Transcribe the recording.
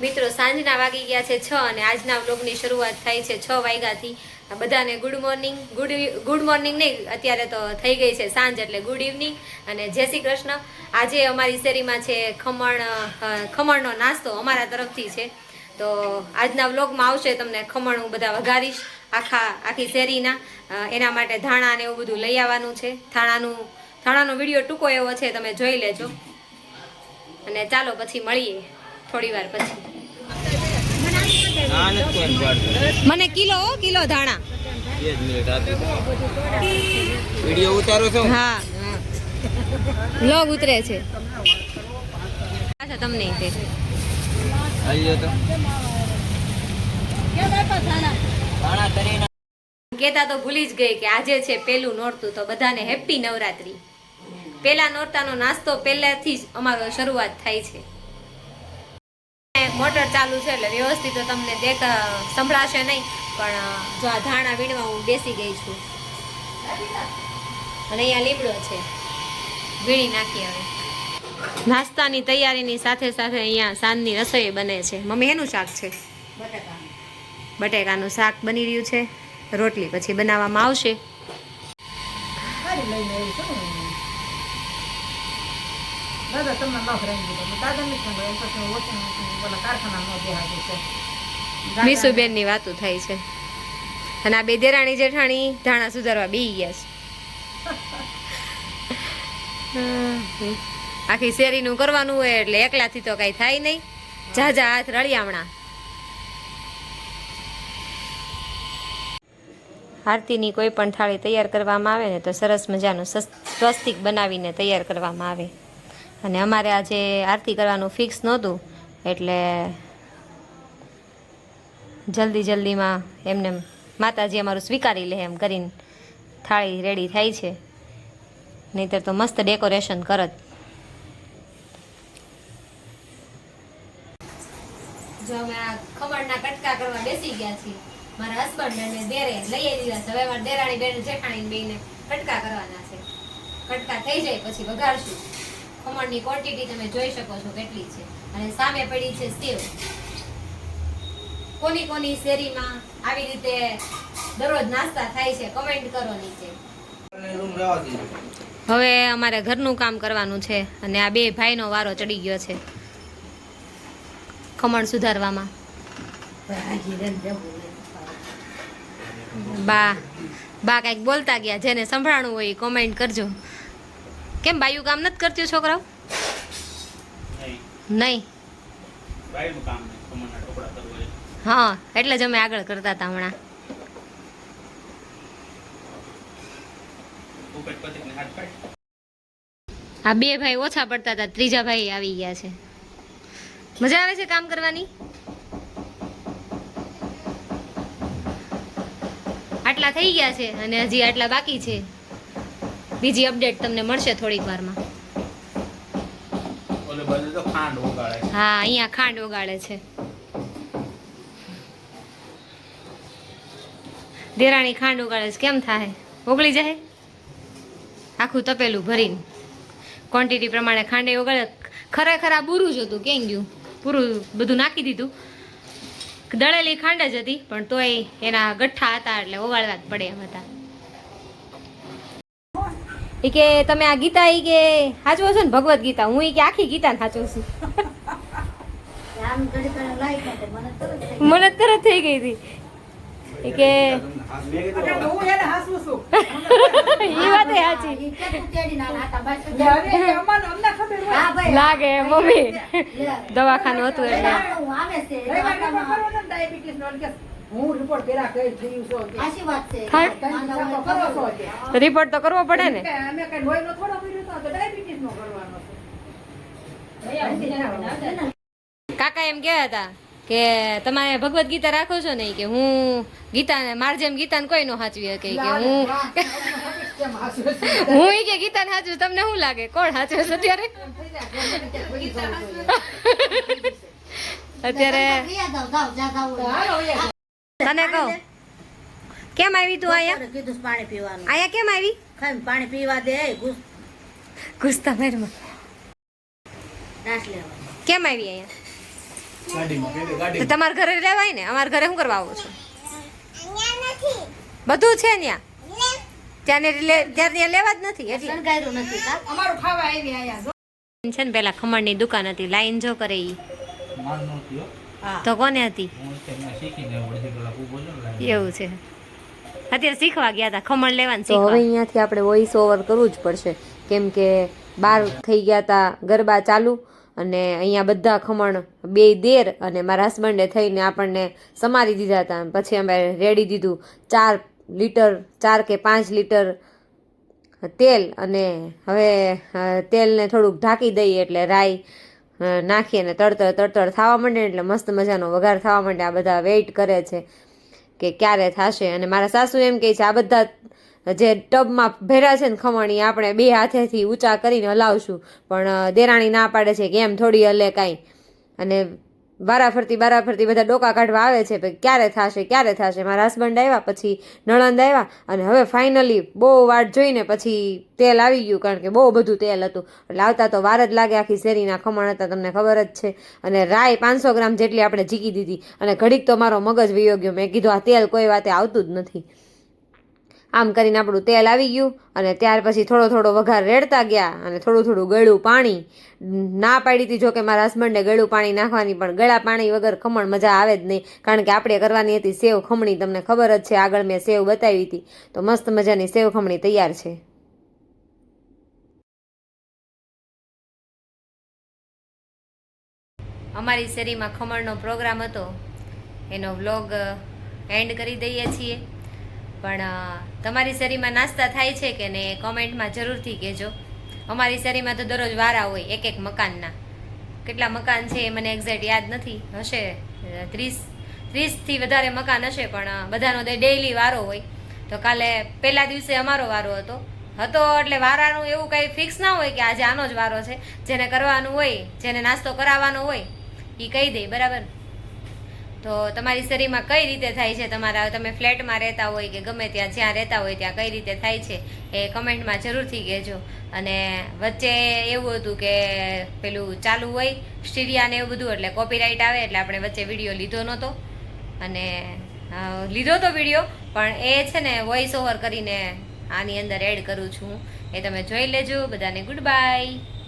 મિત્રો સાંજના વાગી ગયા છે 6 અને આજના વ્લોગની શરૂઆત થાય છે 6 વાગ્યાથી. બધાને ગુડ મોર્નિંગ નહીં, અત્યારે તો થઈ ગઈ છે સાંજ એટલે ગુડ ઇવનિંગ અને જય શ્રી કૃષ્ણ. આજે અમારી શેરીમાં છે ખમણનો નાસ્તો અમારા તરફથી છે. તો આજના વ્લોગમાં આવશે તમને ખમણ હું બધા વઘારીશ આખી શેરીના. એના માટે ધાણા ને એવું બધું લઈ આવવાનું છે. ધાણાનો વિડીયો ટૂંકો એવો છે, તમે જોઈ લેજો. અને ચાલો પછી મળીએ થોડી વાર પછી. મને કિલો ધાણા વિડિયો ઉતારો છો? હા, વ્લોગ ઉતરે છે. અચ્છા, તમને તે આલ્યો તો કેતા તો ભૂલી જ ગઈ કે આજે છે પેલું નોરતું, તો બધાને હેપી નવરાત્રી. પેલા નોરતાનો નાસ્તો પહેલાથી જ અમારો શરૂઆત થાય છે. મોટર ચાલુ છે એટલે વ્યવસ્થિત તો તમને સંભળાશે નહીં, પણ જો આ ધાણા વીણવા હું બેસી ગઈ છું અને અહીંયા લીમડો છે, વીણી નાખી. હવે નાસ્તાની તૈયારીની સાથે સાથે અહીંયા સાંજની રસોઈ બને છે. મમ્મી એનું શાક છે, બટેકાનું શાક બની રહ્યું છે. રોટલી પછી બનાવવામાં આવશે. મીસુબેન ની વાતો થાય છે અને આ બે દેરાણી જેઠાણી ધાણા સુધારવા બેહી ગયા છે. આખી શેરીનું કરવાનું હોય એટલે એકલાથી તો કઈ થાય નહીં. ઝાઝા હાથ રળિયામણા. આરતીની કોઈ પણ થાળી તૈયાર કરવામાં આવે ને તો સરસ મજાનું સ્વસ્તિક બનાવીને તૈયાર કરવામાં આવે. અને અમારે આજે આરતી કરવાનું ફિક્સ નહોતું એટલે જલ્દીમાં એમને માતાજી અમારું સ્વીકારી લે એમ કરીને થાળી રેડી થાય છે. નહીંતર તો મસ્ત ડેકોરેશન કરત. જો અમે આ ખમણના કટકા કરવા બેસી ગયા છીએ. મારા હસબન્ડ અને દેરે લઈ લીધા છે. હવે મારા દેરાણી બેન જેઠાણી બેને કટકા કરવાના છે. કટકા થઈ જાય પછી વઘારશું. ખમણની ક્વોન્ટિટી તમે જોઈ શકો છો કેટલી છે. અને સામે પડી છે સેવ. કોની શેરીમાં આવી રીતે દરરોજ નાસ્તા થાય છે કમેન્ટ કરો નીચે. હવે અમારે ઘરનું કામ કરવાનું છે અને આ બે ભાઈનો વારો ચડી ગયો છે ખમણ સુધારવામાં. બા કઈક બોલતા ગયા, જેને સંભળાણું હોય કોમેન્ટ કરજો. કેમ બાયું કામ નથી કરતું છોકરાઓ? નહીં. હા, એટલે જ અમે આગળ કરતા હતા હમણાં. આ બે ભાઈ ઓછા પડતા હતા, ત્રીજા ભાઈ આવી ગયા છે. મજા આવે છે કામ કરવાની. આટલા થઈ ગયા છે અને હજી આટલા બાકી છે. બીજી અપડેટ તમને મળશે થોડીક વારમાં. હા, અહીંયા ખાંડ ઓગાળે છે. દેરાણી ખાંડ ઓગાળે છે. કેમ થાય? ઓગળી જાય આખું તપેલું ભરીને. ક્વોન્ટિટી પ્રમાણે ખાંડે ઓગાળે. ખરેખર આ બુરું જ હતું, કેમ ગયું પૂરું બધું નાખી દીધું. દળેલી ખાંડ જ હતી પણ તોય એના ગઠ્ઠા હતા એટલે ઓગાળવા જ પડે એમ હતા. એ કે તમે આ ગીતા ઈ કે સાચવો છો ને ભગવદ ગીતા? હું ઈ કે આખી ગીતા સાચવું છું. મને તરત થઈ ગઈ હતી એ કે ઈ વાત સાચી લાગે. મમ્મી દવાખાનું હતું એટલે રિપોર્ટ તો કરવો પડે ને. કાકા એમ કેવા હતા કે તમે ભગવદ ગીતા રાખો છો ને, કે હું ગીતા માર જેમ ગીતાને કોઈ નો સાચવી શકે, કે હું કે ગીતાને સાચું. તમને શું લાગે કોણ સાચવે છે અત્યારે? તને કહું કેમ આવી તું અહીંયા? કીધું પાણી પીવાનું. અહીંયા કેમ આવી? પાણી પીવા દે. ગુસ્તા મેરમાં કેમ આવી અહીંયા? તો તમારા ઘરે રહેવાય ને, અમારા ઘરે શું કરવા આવો છો? બધું છે ત્યાં, ત્યાં લેવા જ નથી એટલે શણગાર્યું નથી કા અમારું ખાવા આવી આયા છે ને. પેલા ખમણની દુકાન હતી, લાઈન જો કરે ઈ તો કોને હતી એવું છે. અત્યારે શીખવા ગયા હતા ખમણ લેવાનું. તો હવે અહીંયાથી આપણે વોઇસ ઓવર કરવું જ પડશે, કેમ કે બહાર થઈ ગયા હતા ગરબા ચાલુ, અને અહીંયા બધા ખમણ બે દેર અને મારા હસબન્ડે થઈને આપણને સમારી દીધા હતા. પછી અમે રેડી દીધું 4 લીટર 4 કે 5 લીટર તેલ, અને હવે તેલને થોડુંક ઢાંકી દઈએ એટલે રાઈ નાખી અને તડતડ થવા માંડે એટલે મસ્ત મજાનો વઘાર થવા માંડે. આ બધા વેઇટ કરે છે કે ક્યારે થશે. અને મારા સાસુ એમ કહે છે આ બધા જે ટબમાં ભેરા છે ને ખમણ એ આપણે 2 હાથેથી ઊંચા કરીને હલાવશું, પણ દેરાણી ના પાડે છે કે એમ થોડી હલે કાંઈ. અને વારાફરતી બધા ડોકા કાઢવા આવે છે કે ક્યારે થશે. મારા હસબન્ડ આવ્યા, પછી નણંદ આવ્યા, અને હવે ફાઇનલી બહુ વાટ જોઈને પછી તેલ આવી ગયું, કારણ કે બહુ બધું તેલ હતું એટલે આવતા તો વાર જ લાગે. આખી શેરીના ખમણ હતા, તમને ખબર જ છે. અને રાઈ 500 ગ્રામ જેટલી આપણે જીકી દીધી, અને ઘડીક તો મારો મગજ વયો ગયો. મેં કીધું આ તેલ કોઈ વાતે આવતું જ નથી. આમ કરીને આપણું તેલ આવી ગયું, અને ત્યાર પછી થોડો વઘાર રેડતા ગયા, અને થોડું ગળ્યું પાણી. ના પાડી હતી જો કે મારા હસબન્ડે ગળ્યું પાણી નાખવાની, પણ ગળા પાણી વગર ખમણ મજા આવે જ નહીં, કારણ કે આપણે કરવાની હતી સેવ ખમણી. તમને ખબર જ છે, આગળ મેં સેવ બતાવી હતી, તો મસ્ત મજાની સેવ ખમણી તૈયાર છે. અમારી શેરીમાં ખમણનો પ્રોગ્રામ હતો, એનો વ્લોગ એન્ડ કરી દઈએ છીએ. પણ તમારી શેરીમાં નાસ્તા થાય છે કે ને કોમેન્ટમાં જરૂરથી કહેજો. અમારી શેરીમાં તો દરરોજ વારા હોય એક મકાનના. કેટલા મકાન છે એ મને એક્ઝેક્ટ યાદ નથી, હશે 30થી વધારે મકાન હશે, પણ બધાનો ડેઈલી વારો હોય. તો કાલે પહેલા દિવસે અમારો વારો હતો એટલે વારાનું એવું કંઈ ફિક્સ ના હોય કે આજે આનો જ વારો છે. જેને કરવાનું હોય, જેને નાસ્તો કરાવવાનો હોય એ કહી દે, બરાબર. તો તમારી શેરીમાં કઈ રીતે થાય છે, તમે ફ્લેટમાં રહેતા હોય કે ગમે ત્યાં જ્યાં રહેતા હોય ત્યાં કઈ રીતે થાય છે એ કમેન્ટમાં જરૂરથી કહેજો. અને વચ્ચે એવું હતું કે પેલું ચાલુ હોય સ્ટીરિયા ને એવું બધું, એટલે કોપીરાઇટ આવે, એટલે આપણે વચ્ચે વિડીયો લીધો નહોતો. અને લીધો તો વિડીયો, પણ એ છે ને વોઇસ ઓવર કરીને આની અંદર એડ કરું છું, એ તમે જોઈ લેજો. બધાને ગુડ બાય.